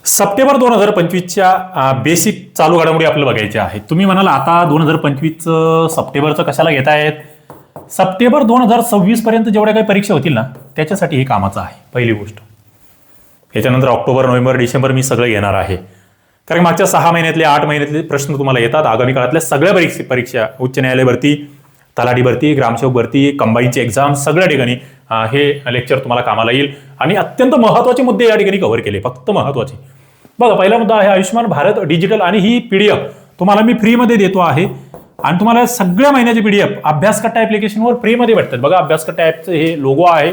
September 2025च्या basic चालू घडामोडी आपल्याला बघायच्या आहेत. तुम्ही म्हणाल आता 2025चं सप्टेंबरचं कशाला घेतायत? सप्टेंबर 2026 पर्यंत जेवढ्या काही परीक्षा होतील ना त्याच्यासाठी हे कामाचं आहे पहिली गोष्ट. याच्यानंतर ऑक्टोबर, नोव्हेंबर, डिसेंबर मी सगळं येणार आहे. कारण मागच्या 6 महिन्यातले 8 महिन्यातले प्रश्न तुम्हाला येतात. आगामी काळातल्या सगळ्या परीक्षा, उच्च न्यायालय भरती, तलाठी भरती, ग्रामसेवक भरती, कंबाईनची एक्झाम, सगळ्या ठिकाणी हे लेक्चर तुम्हाला कामाला येईल. आणि अत्यंत महत्त्वाचे मुद्दे या ठिकाणी कव्हर केले, फक्त महत्त्वाचे. बघा, पहिला मुद्दा आहे आयुष्यमान भारत डिजिटल. आणि ही PDF तुम्हाला मी फ्रीमध्ये देतो आहे. आणि तुम्हाला सगळ्या महिन्याचे PDF अभ्यासकट्टा ऍप्लिकेशनवर फ्रीमध्ये भेटतात. बघा, अभ्यासकट्टा ॲपचं हे लोगो आहे,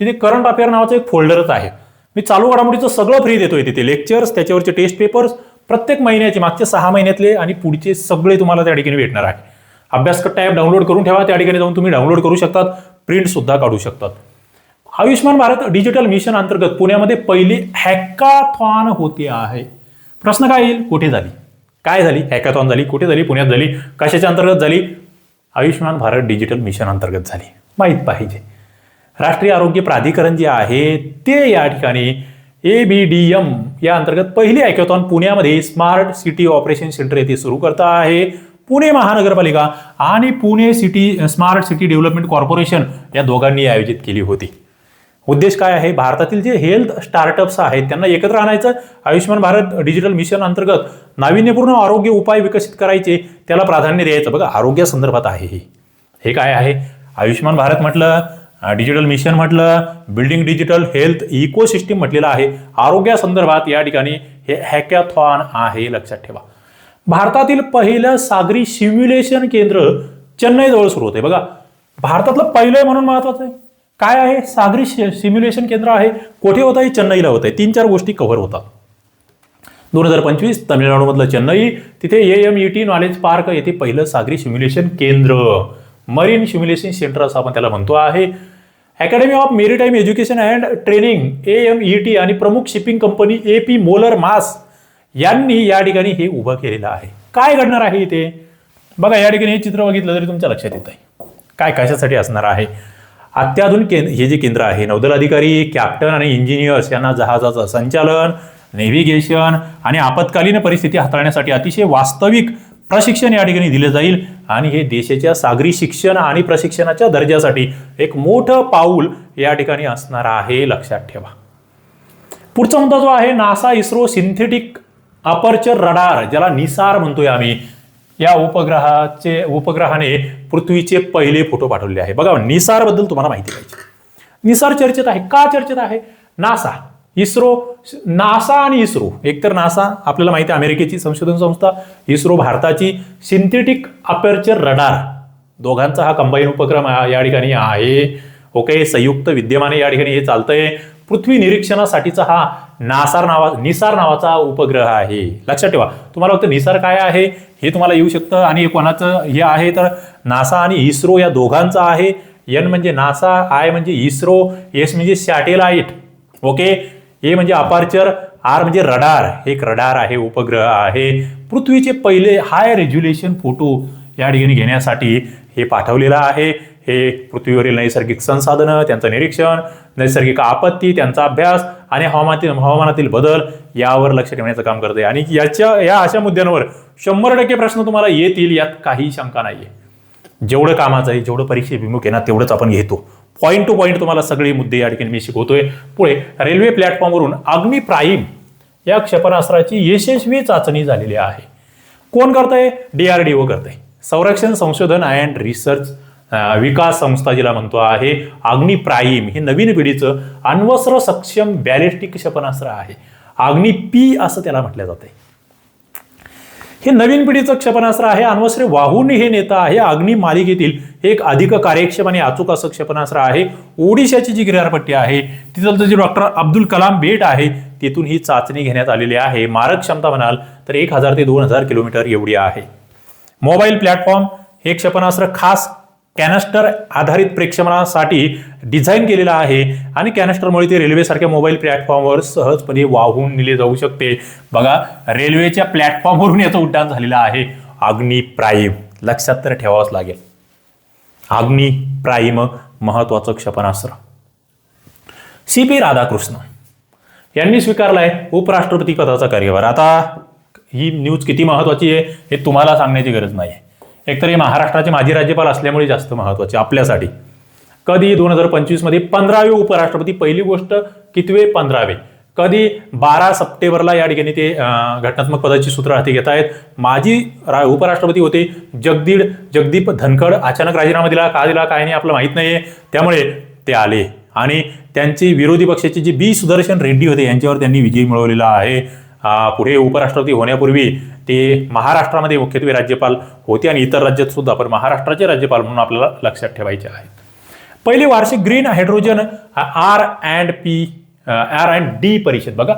तिथे करंट अफेअर नावाचं एक फोल्डरच आहे. मी चालू घडामोडीचं सगळं फ्री देतोय. तिथे लेक्चर्स, त्याच्यावरचे टेस्ट पेपर्स, प्रत्येक महिन्याचे मागचे 6 महिन्यातले आणि पुढचे सगळे तुम्हाला त्या ठिकाणी भेटणार आहे. अभ्यासकट्टा ॲप डाउनलोड करून ठेवा, त्या ठिकाणी जाऊन तुम्ही डाउनलोड करू शकतात, प्रिंट सुद्धा काढू शकतात. आयुष्यमान भारत डिजिटल मिशन अंतर्गत पुण्यामध्ये पहिली हॅकाथॉन होते आहे. प्रश्न काय येईल? कुठे झाली? काय झाली? हॅकाथॉन झाली, कुठे झाली? पुण्यात झाली. कशाच्या अंतर्गत झाली? आयुष्यमान भारत डिजिटल मिशन अंतर्गत झाली. माहीत पाहिजे. राष्ट्रीय आरोग्य प्राधिकरण जे आहे ते या ठिकाणी ABDM या अंतर्गत पहिली हॅकाथॉन पुण्यामध्ये स्मार्ट सिटी ऑपरेशन सेंटर येथे सुरू करत आहे. पुणे महानगरपालिका आणि Pune smart city development corporation या दोघांनी आयोजित केली होती. उद्देश काय आहे? भारतातील जे हेल्थ स्टार्टअप्स आहेत त्यांना एकत्र आणायचं. आयुष्यमान भारत डिजिटल मिशन अंतर्गत नाविन्यपूर्ण आरोग्य उपाय विकसित करायचे, त्याला प्राधान्य द्यायचं. बघा, आरोग्यासंदर्भात आहे हे काय आहे? आयुष्यमान भारत म्हटलं, डिजिटल मिशन म्हटलं, बिल्डिंग डिजिटल हेल्थ इकोसिस्टीम म्हटलेलं आहे. आरोग्यासंदर्भात या ठिकाणी हे हॅकाथॉन आहे, लक्षात ठेवा. भारतातील पहिलं सागरी सिम्युलेशन केंद्र चेन्नईजवळ सुरू होते. बघा, भारतातलं पहिलं म्हणून महत्वाचं आहे. काय आहे? सागरी सिम्युलेशन केंद्र आहे. कुठे होत आहे? चेन्नईला होत आहे. 3-4 गोष्टी कव्हर होतात. 2025 तामिळनाडूमधलं चेन्नई, तिथे AMET नॉलेज पार्क येथे पहिलं सागरी सिम्युलेशन केंद्र, मरीन सिम्युलेशन सेंटर असं आपण त्याला म्हणतो आहे. Academy of maritime education and training AMET आणि प्रमुख shipping company AP molar mass यांनी या ठिकाणी हे उभं केलेलं आहे. काय घडणार आहे इथे? बघा, या ठिकाणी हे चित्र बघितलं तरी तुमच्या लक्षात येत आहे काय कशासाठी असणार आहे. अत्याधुनिक हे जे केंद्र आहे, नौदल अधिकारी, कॅप्टन आणि इंजिनियर्स यांना जहाजाचं संचालन, नेव्हिगेशन आणि आपत्कालीन परिस्थिती हाताळण्यासाठी अतिशय वास्तविक प्रशिक्षण या ठिकाणी दिले जाईल. आणि हे देशाच्या सागरी शिक्षण आणि प्रशिक्षणाच्या दर्जासाठी एक मोठं पाऊल या ठिकाणी असणार आहे, लक्षात ठेवा. पुढचा मुद्दा जो आहे, NASA ISRO synthetic aperture radar, ज्याला निसार म्हणतोय आम्ही, या उपग्रहाने पृथ्वीचे पहिले फोटो पाठवले आहे. बघा, निसार बद्दल तुम्हाला माहिती पाहिजे. निसार चर्चेत आहे. का चर्चेत आहे? नासा आणि इस्रो. एकतर नासा आपल्याला माहिती आहे अमेरिकेची संशोधन संस्था, इस्रो भारताची. सिंथेटिक अपर्चर रडार, दोघांचा हा कंबाईन उपक्रम या ठिकाणी आहे. ओके, संयुक्त विद्यमाने या ठिकाणी हे चालतंय. पृथ्वी निरीक्षणासाठीचा हा निसार नावाचा उपग्रह आहे, लक्षात ठेवा. तुम्हाला फक्त निसार काय आहे हे तुम्हाला येऊ शकतं. आणि हे कोणाचं हे आहे तर नासा आणि इस्रो या दोघांचं आहे. N म्हणजे नासा, I म्हणजे इस्रो, S म्हणजे सॅटेलाइट, ओके, A म्हणजे अपर्चर, R म्हणजे रडार. एक रडार आहे, उपग्रह आहे. पृथ्वीचे पहिले हाय रेझोल्युशन फोटो या ठिकाणी घेण्यासाठी हे पाठवलेलं आहे. हे पृथ्वीवरील नैसर्गिक संसाधनं, त्यांचं निरीक्षण, नैसर्गिक आपत्ती, त्यांचा अभ्यास आणि हवामानातील बदल यावर लक्ष ठेवण्याचं काम करते. आणि या अशा मुद्द्यांवर 100% प्रश्न तुम्हाला येतील, यात काही शंका नाहीये. जेवढं कामाचं आहे, जेवढं परीक्षेभिमुख आहे ना, तेवढंच आपण घेतो. पॉईंट टू पॉईंट तुम्हाला सगळे मुद्दे या ठिकाणी मी शिकवतोय. पुढे, रेल्वे प्लॅटफॉर्मवरून अग्नि प्राईम या क्षेपणास्त्राची यशस्वी चाचणी झालेली आहे. कोण करतंय? DRDO करतंय. संरक्षण संशोधन अँड रिसर्च विकास संस्था जिला म्हणतो आहे. अग्नि प्राईम हे नवीन पिढीचं अण्वस्त्र सक्षम बॅलिस्टिक क्षेपणास्त्र आहे. अग्नि P असं त्याला म्हटलं जातंय. हे नवीन पिढीचं क्षेपणास्त्र आहे. अण्वस्त्रे वाहून हे नेतं आहे. अग्नि मालिकेतील एक अधिक कार्यक्षम आणि अचूक असं क्षेपणास्त्र आहे. ओडिशाची जी किनारपट्टी आहे तिथलं जे डॉक्टर अब्दुल कलाम बेट आहे तिथून ही चाचणी घेण्यात आलेली आहे. मारक क्षमता म्हणाल तर 1000 ते 2000 किलोमीटर एवढी आहे. मोबाईल प्लॅटफॉर्म हे क्षेपणास्त्र खास कॅनस्टर आधारित प्रेक्षणासाठी डिझाईन केलेला आहे. आणि कॅनस्टरमुळे ते रेल्वेसारख्या मोबाईल प्लॅटफॉर्मवर सहजपणे वाहून नेले जाऊ शकते. बघा, रेल्वेच्या प्लॅटफॉर्मवरून याचं उड्डाण झालेलं आहे. अग्नि प्राईम लक्षात तर ठेवावंच लागेल. अग्नि प्राईम महत्वाचं क्षेपणास्त्र. CP राधाकृष्ण यांनी स्वीकारला आहे उपराष्ट्रपती पदाचा कार्यभार. आता ही न्यूज किती महत्वाची आहे हे तुम्हाला सांगण्याची गरज नाही आहे. एकतर हे महाराष्ट्राचे माजी राज्यपाल असल्यामुळे जास्त महत्वाचे आपल्यासाठी. कधी 2025 मध्ये 15वे उपराष्ट्रपती. पहिली गोष्ट कितवे 15वे. कधी 12 सप्टेंबरला या ठिकाणी ते घटनात्मक पदाची सूत्र हाती घेत आहेत. माजी उपराष्ट्रपती होते जगदीप धनखड. अचानक राजीनामा दिला, का दिला काय नाही आपलं माहित नाहीये, त्यामुळे ते आले आणि त्यांचे विरोधी पक्षाचे जे बी सुदर्शन रेड्डी होते यांच्यावर त्यांनी विजय मिळवलेला आहे. पुढे उपराष्ट्रपती होण्यापूर्वी ते महाराष्ट्रामध्ये मुख्यत्वे राज्यपाल होते आणि इतर राज्यात सुद्धा, पण महाराष्ट्राचे राज्यपाल म्हणून आपल्याला लक्षात ठेवायचे आहेत. पहिली वार्षिक ग्रीन हायड्रोजन R&D परिषद. बघा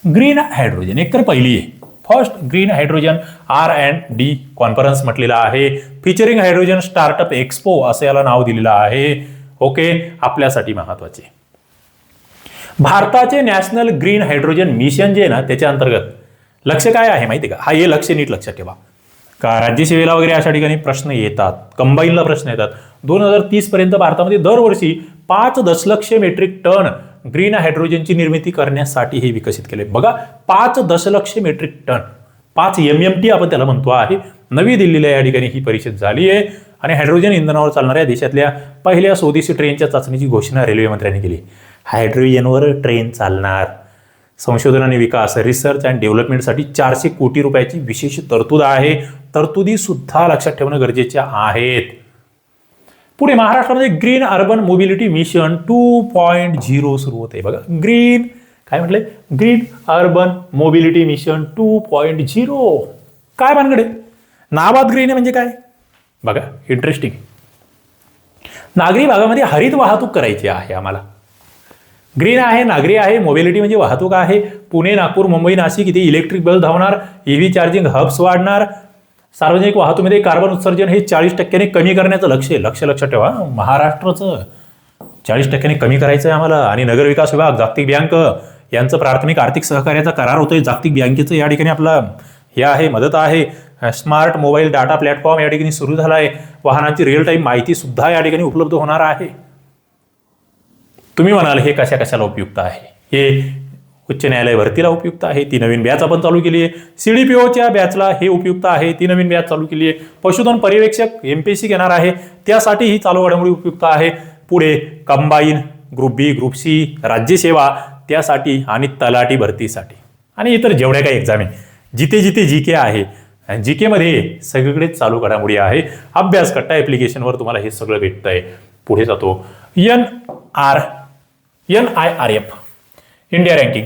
ग्रीन हायड्रोजन एकतर पहिली आहे. First green hydrogen R&D conference म्हटलेला आहे. फिचरिंग हायड्रोजन स्टार्टअप एक्सपो असं याला नाव दिलेलं आहे. ओके, आपल्यासाठी महत्वाचे. भारताचे नॅशनल ग्रीन हायड्रोजन मिशन जे आहे ना, त्याच्या अंतर्गत लक्ष्य काय आहे माहिती आहे का? हे लक्ष्य नीट लक्षात ठेवा. का राज्यसेवेला वगैरे अशा ठिकाणी प्रश्न येतात, कंबाईनला प्रश्न येतात. 2030 पर्यंत भारतामध्ये दरवर्षी 5 दशलक्ष मेट्रिक टन ग्रीन हायड्रोजनची निर्मिती करण्यासाठी हे विकसित केले. बघा 5 दशलक्ष मेट्रिक टन, 5 MMT आपण त्याला म्हणतो आहे. नवी दिल्लीला या ठिकाणी ही परिषद झाली आहे आणि हायड्रोजन इंधनावर चालणाऱ्या देशातल्या पहिल्या स्वदेशी ट्रेनच्या चाचणीची घोषणा रेल्वे मंत्र्यांनी केली. हायड्रोजनवर ट्रेन चालणार. संशोधन आणि विकास रिसर्च अँड डेव्हलपमेंटसाठी 400 कोटी रुपयाची विशेष तरतूद आहे. तरतुदी सुद्धा लक्षात ठेवणं गरजेच्या आहेत. पुढे महाराष्ट्रामध्ये ग्रीन अर्बन मोबिलिटी मिशन 2.0 सुरू होते. बघा ग्रीन काय म्हटलंय, ग्रीन अर्बन मोबिलिटी मिशन 2.0. काय भानगडे, नावात ग्रीन आहे म्हणजे काय? बघा इंटरेस्टिंग. नागरी भागामध्ये हरित वाहतूक करायची आहे आम्हाला. ग्रीन आहे, नागरी आहे, मोबिलिटी म्हणजे वाहतूक आहे. पुणे, नागपूर, मुंबई, नाशिक इथे इलेक्ट्रिक बस धावणार, EV चार्जिंग हब्स वाढणार. सार्वजनिक वाहतुकीमध्ये कार्बन उत्सर्जन हे 40% कमी करण्याचं लक्षात ठेवा. महाराष्ट्राचं 40% कमी करायचं आहे आम्हाला. आणि नगरविकास विभाग, जागतिक बँक यांचं प्राथमिक आर्थिक सहकार्याचा करार होतोय. जागतिक बँकेचं या ठिकाणी आपला हे आहे, मदत आहे. स्मार्ट मोबाईल डाटा प्लॅटफॉर्म या ठिकाणी सुरू झाला आहे. वाहनांची रिअल टाईम माहिती सुद्धा या ठिकाणी उपलब्ध होणार आहे. तुम्ही म्हणाल हे कशाला उपयुक्त आहे? हे उच्च न्यायालय भरतीला उपयुक्त आहे. ती नवीन बॅच आपण चालू केली आहे. CDPOच्या बॅचला हे उपयुक्त आहे, ती नवीन बॅच चालू केली आहे. पशुधन पर्यवेक्षक MPSC घेणार आहे, त्यासाठी ही चालू घडामोडी उपयुक्त आहे. पुढे combine, group B, group C, राज्यसेवा त्यासाठी आणि तलाठी भरतीसाठी आणि इतर जेवढ्या काही एक्झाम आहे, जिथे GK आहे, GK मध्ये सगळीकडेच चालू घडामोडी आहे. अभ्यास कट्टा ऍप्लिकेशनवर तुम्हाला हे सगळं भेटतंय. पुढे जातो NIRF India ranking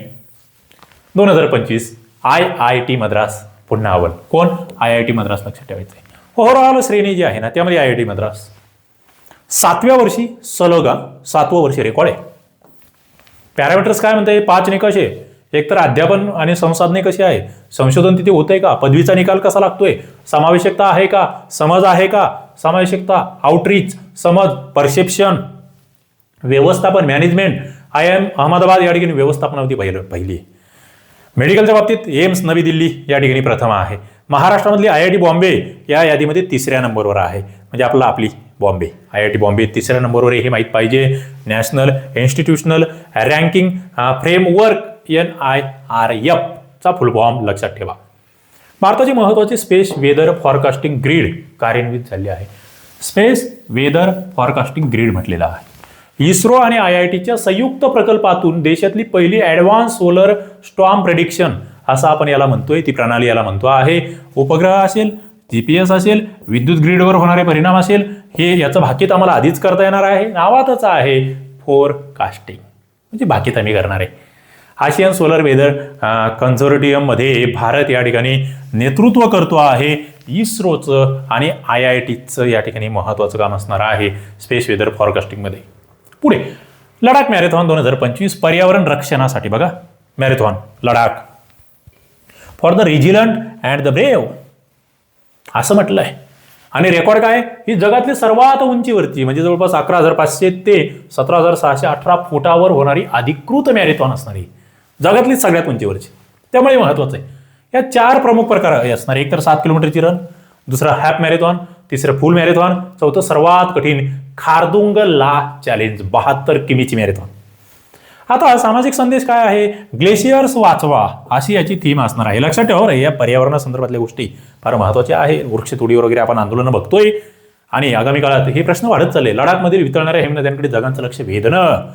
2025 IIT Madras पुन्हा अव्वल. कोण? IIT मद्रास लक्षात ठेवायचं आहे. ओव्हरऑल श्रेणी जी आहे ना त्यामध्ये IIT मद्रास 7व्या वर्षी सलग 7वं वर्ष रेकॉर्ड आहे. पॅरामीटर्स काय म्हणते? 5 निकष आहे. एकतर अध्यापन आणि संसाधने कशी आहे, संशोधन तिथे होतंय का, पदवीचा निकाल कसा लागतोय, समावेशकता आहे का, समज आहे का, समावेशकता, आउटरीच, समज, परसेप्शन, व्यवस्थापन, मॅनेजमेंट. IIM अहमदाबाद या ठिकाणी व्यवस्थापनावरती पहिली. मेडिकलच्या बाबतीत एम्स नवी दिल्ली या ठिकाणी प्रथम आहे. महाराष्ट्रामधली IIT बॉम्बे या यादीमध्ये 3ऱ्या नंबरवर आहे. म्हणजे आपली बॉम्बे, IIT बॉम्बे 3ऱ्या नंबरवर हे माहीत पाहिजे. National institutional ranking framework NIRF चा फुल फॉर्म लक्षात ठेवा. भारताची महत्वाची स्पेस वेदर फॉरकास्टिंग ग्रीड कार्यान्वित झाली आहे. स्पेस वेदर फॉरकास्टिंग ग्रीड म्हटलेला आहे. इस्रो आणि IITच्या संयुक्त प्रकल्पातून देशातली पहिली ॲडव्हान्स सोलर स्टॉर्म प्रेडिक्शन असं आपण याला म्हणतोय, ती प्रणाली याला म्हणतो आहे. उपग्रह असेल, GPS असेल, विद्युत ग्रीडवर होणारे परिणाम असेल, हे याचं भाकीत आम्हाला आधीच करता येणार आहे. नावातच आहे फोरकास्टिंग, म्हणजे भाकीत आम्ही करणार आहे. आशियन सोलर वेदर कन्झर्टियम मध्ये भारत या ठिकाणी नेतृत्व करतो आहे. इस्रोचं आणि IITचं या ठिकाणी महत्वाचं काम असणार आहे स्पेस वेदर फॉरकास्टिंग मध्ये. पुढे लडाख मॅरेथॉन 2025 पर्यावरण रक्षणासाठी. बघा marathon Ladakh for the resilient and the brave असं म्हटलंय. आणि रेकॉर्ड काय? ही जगातली सर्वात उंचीवरची म्हणजे जवळपास 11,500 ते 17,618 फुटावर होणारी अधिकृत मॅरेथॉन असणारी, जगातली सगळ्यात उंचीवरची. त्यामुळे महत्वाचं आहे. या 4 प्रमुख प्रकार असणार. एक तर 7 किलोमीटरची रन, दुसरा हाफ मॅरेथॉन, तिसरं फुल मॅरेथॉन, चौथं सर्वात कठीण खारदुंग ला चॅलेंज 72 किमीची मॅरेथॉन. आता सामाजिक संदेश काय आहे? ग्लेशियर्स वाचवा अशी याची थीम असणार आहे. लक्षात ठेवा रे, या पर्यावरणासंदर्भातल्या गोष्टी फार महत्त्वाच्या आहे. वृक्षतोडीवर वगैरे आपण आंदोलनं बघतोय आणि आगामी काळात हे प्रश्न वाढत चालले. लडाखमधील वितळणाऱ्या हिमनद्यांकडे जगांचं लक्ष वेधणं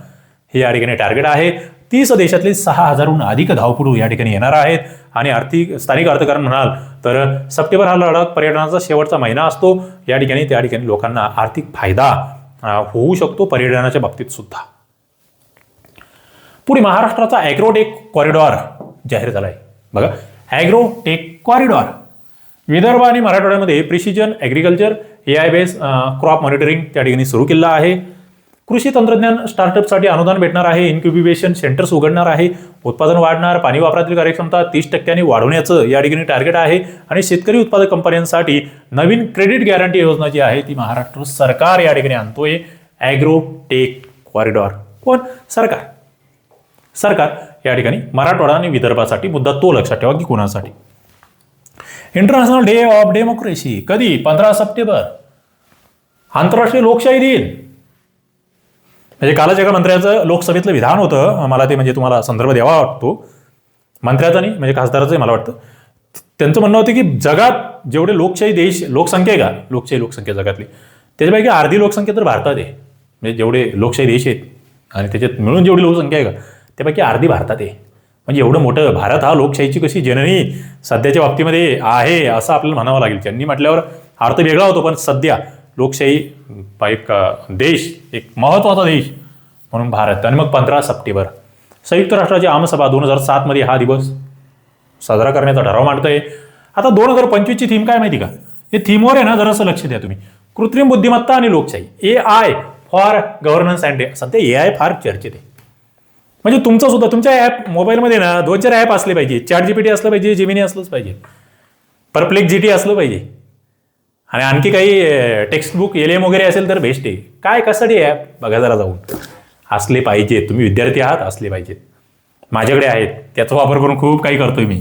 हे या ठिकाणी टार्गेट आहे. 30 देशातले 6,000हून अधिक धावपटू या ठिकाणी येणार आहेत. आणि स्थानिक अर्थकारण म्हणाल तर सप्टेंबर हा लडाख पर्यटनाचा शेवटचा महिना असतो. या ठिकाणी त्या ठिकाणी लोकांना आर्थिक फायदा होऊ शकतो पर्यटनाच्या बाबतीत सुद्धा. पुढे महाराष्ट्राचा ॲग्रोटेक कॉरिडॉर जाहीर झाला आहे. बघा, ॲग्रोटेक कॉरिडॉर विदर्भ आणि मराठवाड्यामध्ये precision agriculture AI base crop monitoring त्या ठिकाणी सुरू केलं आहे. कृषी तंत्रज्ञान स्टार्टअपसाठी अनुदान भेटणार आहे. इन्क्युबेशन सेंटर्स उघडणार आहे. उत्पादन वाढणार. पाणी वापरातील कार्यक्षमता 30% वाढवण्याचं या ठिकाणी टार्गेट आहे. आणि शेतकरी उत्पादक कंपन्यांसाठी नवीन क्रेडिट गॅरंटी योजना जी आहे ती महाराष्ट्र सरकार या ठिकाणी आणतोय. ॲग्रोटेक कॉरिडॉर कोण? सरकार या ठिकाणी मराठवाडा आणि विदर्भासाठी. मुद्दा तो लक्षात ठेवा की कोणासाठी. इंटरनॅशनल डे ऑफ डेमोक्रेसी कधी? 15 सप्टेंबर, आंतरराष्ट्रीय लोकशाही दिन. म्हणजे कालच एका मंत्र्याचं लोकसभेतलं विधान होतं, मला ते म्हणजे तुम्हाला संदर्भ द्यावा वाटतो. मंत्र्याचं नाही म्हणजे खासदाराचंही मला वाटतं. त्यांचं म्हणणं होतं की जगात जेवढे लोकशाही देश लोकसंख्या आहे का, लोकसंख्या जगातली त्याच्यापैकी अर्धी लोकसंख्या तर भारतात आहे. म्हणजे जेवढे लोकशाही देश आहेत आणि त्याच्यात मिळून जेवढी लोकसंख्या आहे का त्यापैकी अर्धी भारतात आहे. म्हणजे एवढं मोठं भारत हा लोकशाहीची कशी जननी सध्याच्या बाबतीमध्ये आहे असं आपल्याला म्हणावं लागेल. त्यांनी म्हटल्यावर अर्थ वेगळा होतो, पण सध्या लोकशाही एक देश, एक महत्त्वाचा देश म्हणून भारत. आणि मग 15 सप्टेंबर संयुक्त राष्ट्राची आमसभा 2007 मध्ये हा दिवस साजरा करण्याचा ठराव मांडतोय. आता 2025ची थीम काय माहिती का? हे थीमवर आहे ना जरासं लक्ष द्या तुम्ही. कृत्रिम बुद्धिमत्ता आणि लोकशाही, AI फॉर गव्हर्नन्स अँड. सध्या AI फार चर्चेत आहे. म्हणजे तुमचं सुद्धा तुमच्या ॲप मोबाईलमध्ये ना 2-4 ॲप असले पाहिजे. ChatGPT असलं पाहिजे, जेमिनी असलंच पाहिजे, परप्लेक्सिटी असलं पाहिजे, आणि आणखी काही टेक्स्टबुक LM वगैरे असेल तर बेस्ट आहे. काय कशासाठी ॲप बघा जरा जाऊन. असले पाहिजेत. तुम्ही विद्यार्थी आहात, असले पाहिजेत. माझ्याकडे आहेत, त्याचा वापर करून खूप काही करतोय मी.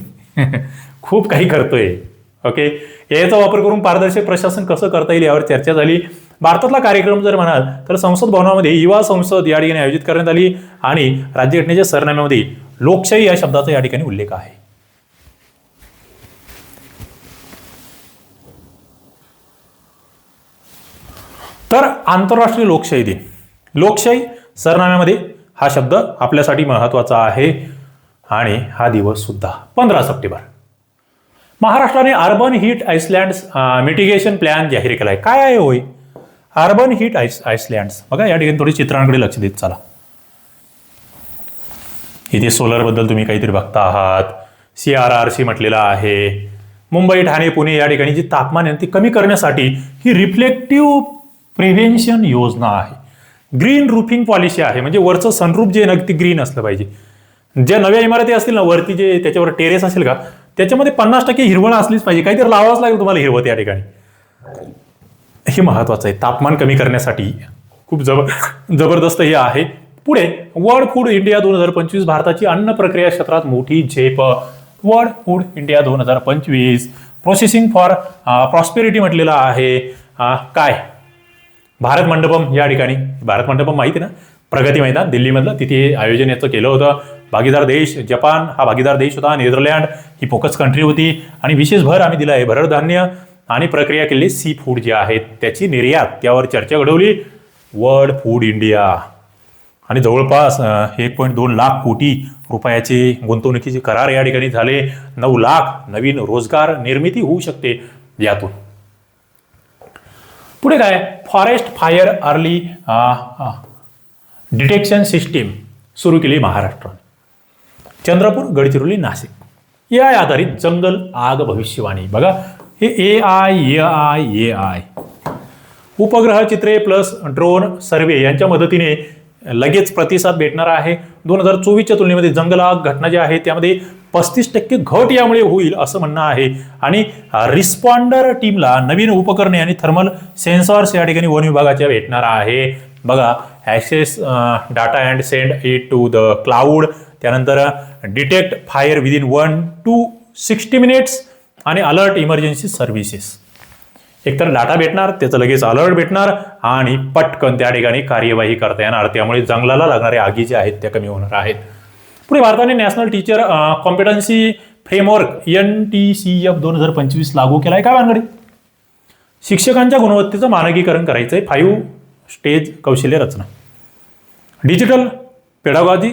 खूप काही करतोय. ओके, याचा वापर करून पारदर्शक प्रशासन कसं करता येईल यावर चर्चा झाली. भारतातला कार्यक्रम जर म्हणाल तर संसद भवनामध्ये युवा संसद या ठिकाणी आयोजित करण्यात आली. आणि राज्यघटनेच्या सरनाम्यामध्ये लोकशाही या शब्दाचा या ठिकाणी उल्लेख आहे. तर आंतरराष्ट्रीय लोकशाही दिन, लोकशाही सरनाम्यामध्ये हा शब्द आपल्यासाठी महत्त्वाचा आहे. आणि हा दिवस सुद्धा 15 सप्टेंबर. महाराष्ट्राने अर्बन हीट आयसलँड्स मिटिगेशन प्लॅन जाहीर केला आहे. काय आहे होय अर्बन हीट आयसलँड्स? बघा या ठिकाणी थोडी चित्रांकडे लक्ष देत चला. इथे सोलरबद्दल तुम्ही काहीतरी बघता आहात. CRRC म्हटलेलं आहे. मुंबई, ठाणे, पुणे या ठिकाणी जी तापमान आहे ती कमी करण्यासाठी ही रिफ्लेक्टिव्ह प्रिव्हेन्शन योजना आहे. ग्रीन रूफिंग पॉलिसी आहे. म्हणजे वरचं सनरूफ जे आहे ना ते ग्रीन असलं पाहिजे. ज्या नव्या इमारती असतील ना वरती जे त्याच्यावर टेरेस असेल का त्याच्यामध्ये 50% हिरवळ असलीच पाहिजे. काहीतरी लावावंच लागेल तुम्हाला हिरवत या ठिकाणी. हे महत्वाचं आहे तापमान कमी करण्यासाठी. खूप जबरदस्त हे आहे. पुढे वर्ल्ड फूड इंडिया 2025 भारताची अन्न प्रक्रिया क्षेत्रात मोठी झेप. World food India 2025 processing for prosperity म्हटलेलं आहे. काय भारत मंडपम या ठिकाणी. भारत मंडपम माहिती ना, प्रगती मैदान दिल्लीमधलं, तिथे आयोजन याचं केलं होतं. भागीदार देश जपान हा भागीदार देश होता. नेदरलँड ही फोकस कंट्री होती. आणि विशेष भर आम्ही दिला आहे भरड धान्य आणि प्रक्रिया केलेली सी फूड जे आहेत त्याची निर्यात, त्यावर चर्चा घडवली. World food India. आणि जवळपास 1.2 लाख कोटी रुपयाचे गुंतवणुकीचे करार या ठिकाणी झाले. 9 लाख नवीन रोजगार निर्मिती होऊ शकते यातून. पुढे काय forest fire early detection system सुरू केली महाराष्ट्राने. चंद्रपूर, गडचिरोली, नाशिक. AI आधारित जंगल आग भविष्यवाणी. बघा हे AI उपग्रह चित्रे प्लस ड्रोन सर्वे यांच्या मदतीने लगेच प्रतिसाद भेटणार आहे. 2024च्या तुलनेमध्ये जंगल आग घटना ज्या आहे त्यामध्ये 35% घट यामुळे होईल असं म्हणणं आहे. आणि रिस्पॉन्डर टीमला नवीन उपकरणे आणि थर्मल सेन्सॉर्स या ठिकाणी वन विभागाच्या भेटणार आहे. बघा access data and send it to the cloud. त्यानंतर detect fire within 1 to 60 minutes आणि अलर्ट इमर्जन्सी सर्व्हिसेस. एकतर डाटा भेटणार, त्याचं लगेच अलर्ट भेटणार आणि पटकन त्या ठिकाणी कार्यवाही करता येणार. त्यामुळे जंगलाला लागणारे आगी जे आहेत त्या कमी होणार आहेत. पुढे भारताने national teacher competency framework NTCF 2025 लागू केलाय. काय भानगडी? शिक्षकांच्या गुणवत्तेचं मानकीकरण करायचंय. 5 स्टेज कौशल्य रचना, digital pedagogy,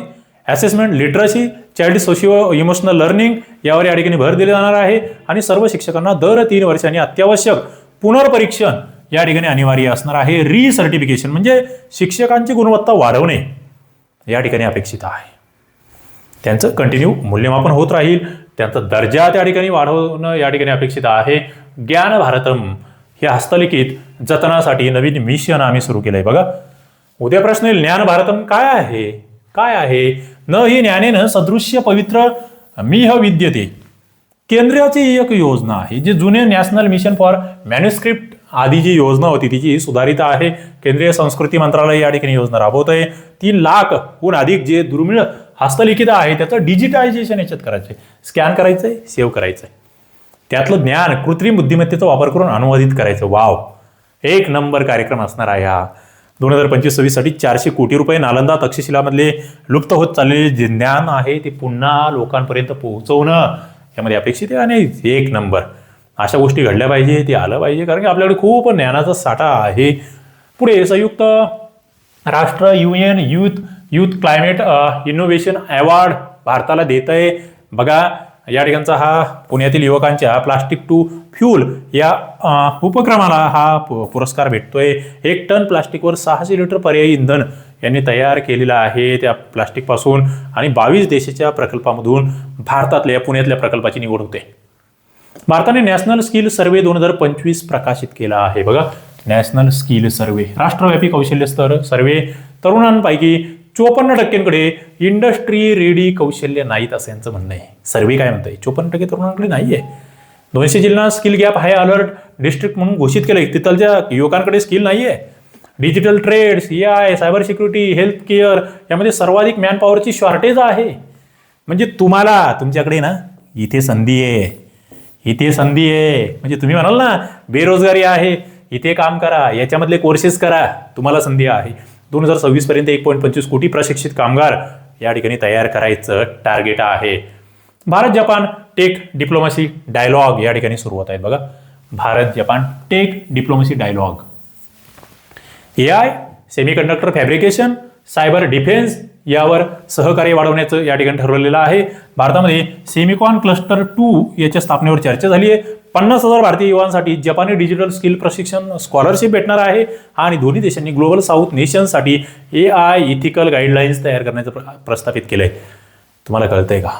assessment, literacy, child socio emotional learning यावर या ठिकाणी भर दिला जाणार आहे. आणि सर्व शिक्षकांना दर 3 वर्षांनी अत्यावश्यक पुनर्परीक्षण या ठिकाणी अनिवार्य असणार आहे. रिसर्टिफिकेशन म्हणजे शिक्षकांची गुणवत्ता वाढवणे या ठिकाणी अपेक्षित आहे. त्यांचं कंटिन्यू मूल्यमापन होत राहील, त्यांचा दर्जा त्या ठिकाणी वाढवणं या ठिकाणी अपेक्षित आहे. ज्ञान भारतम हे हस्तलिखित जतनासाठी नवीन मिशन आम्ही सुरू केलंय. बघा, उद्या प्रश्न येईल, ज्ञान भारतम काय आहे? काय आहे? न ही ज्ञानेन सदृश्य पवित्र मिह विद्यते. केंद्राची एक योजना आहे, जी जुने नॅशनल मिशन फॉर मॅन्युस्क्रिप्ट आधी जी योजना होती तिची सुधारित आहे. केंद्रीय संस्कृती मंत्रालय या ठिकाणी योजना राबवत आहे. 3 लाखहून अधिक जे दुर्मिळ हस्तलिखित आहे त्याचं डिजिटायझेशन याच्यात करायचंय, स्कॅन करायचंय, सेव्ह करायचंय. त्यातलं ज्ञान कृत्रिम बुद्धिमत्तेचा वापर करून अनुवादित करायचं. वाव, एक नंबर कार्यक्रम असणार आहे हा. 2025-26 साठी 400 कोटी रुपये. नालंदा तक्षशिलामधले लुप्त होत चाललेले जे ज्ञान आहे ते पुन्हा लोकांपर्यंत पोहोचवणं यामध्ये अपेक्षित आहे. आणि एक नंबर अशा गोष्टी घडल्या पाहिजे, ते आलं पाहिजे, कारण की आपल्याकडे खूप ज्ञानाचा साठा आहे. पुढे संयुक्त राष्ट्र UN youth climate innovation award भारताला देत आहे. बघा, या ठिकाणचा हा पुण्यातील युवकांच्या प्लास्टिक टू फ्यूल या उपक्रमाला हा पुरस्कार भेटतोय. 1 टन प्लास्टिकवर 600 लिटर पर्यायी इंधन यांनी तयार केलेलं आहे त्या प्लास्टिकपासून. आणि 22 देशाच्या प्रकल्पामधून भारतातल्या पुण्यातल्या प्रकल्पाची निवड होते. भारताने नॅशनल स्किल सर्वे 2025 प्रकाशित केला आहे. बघा, नॅशनल स्किल सर्वे राष्ट्रव्यापी कौशल्य स्तर सर्वे. तरुणांपैकी 54% इंडस्ट्री रेडी कौशल्य नाहीत असं यांचं म्हणणं आहे. सर्वे काय म्हणतंय? 54% तरुणांकडे नाहीये. 200 जिल्हा skill gap high alert district म्हणून घोषित केलंय. तिथलच्या युवकांकडे स्किल नाहीये. Digital trades, AI, cyber security, health care यामध्ये सर्वाधिक मॅनपॉवरची शॉर्टेज आहे. म्हणजे तुम्हाला तुमच्याकडे ना इथे संधी आहे, इथे संधी आहे. म्हणजे तुम्ही म्हणाल ना बेरोजगारी आहे, इथे काम करा, याच्यामधले कोर्सेस करा, तुम्हाला संधी आहे. 2026 पर्यंत 1.25 कोटी प्रशिक्षित कामगार या ठिकाणी तयार करायचं टार्गेट आहे. Bharat Japan tech diplomacy dialogue या ठिकाणी सुरू होत आहेत. बघा, Bharat Japan tech diplomacy dialogue. AI, semiconductor fabrication, cyber defence यावर सहकार्य वाढवण्याचं या ठिकाणी ठरवलेलं आहे. भारतामध्ये सेमिकॉन क्लस्टर 2 याच्या स्थापनेवर चर्चा झाली आहे. 50,000 भारतीय युवांसाठी जपानी डिजिटल स्किल प्रशिक्षण स्कॉलरशिप भेटणार आहे. आणि दोन्ही देशांनी ग्लोबल साऊथ नेशनसाठी AI इथिकल गाईडलाईन्स तयार करण्याचं प्रस्थापित केलंय. तुम्हाला कळतंय का?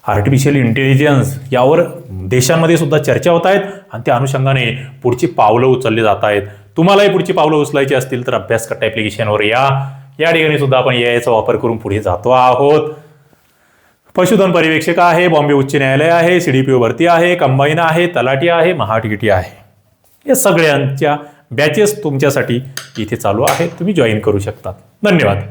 आर्टिफिशियल इंटेलिजन्स यावर देशांमध्ये सुद्धा चर्चा होत आहेत आणि त्या अनुषंगाने पुढची पावलं उचलली जात आहेत. तुम्हालाही पुढची पावलं उचलायची असतील तर अभ्यासकट्टा ॲप्लिकेशनवर या ठिकाणी सुद्धा आपण AIचा वापर करून पुढे जातो आहोत. पशुधन पर्यवेक्षक आहे, बॉम्बे उच्च न्यायालय आहे, CDPO भरती आहे, कंबाईन आहे, तलाठी आहे, महाटीटी आहे. या सगळ्यांच्या बॅचेस तुमच्यासाठी इथे चालू आहेत, तुम्ही जॉईन करू शकता. धन्यवाद.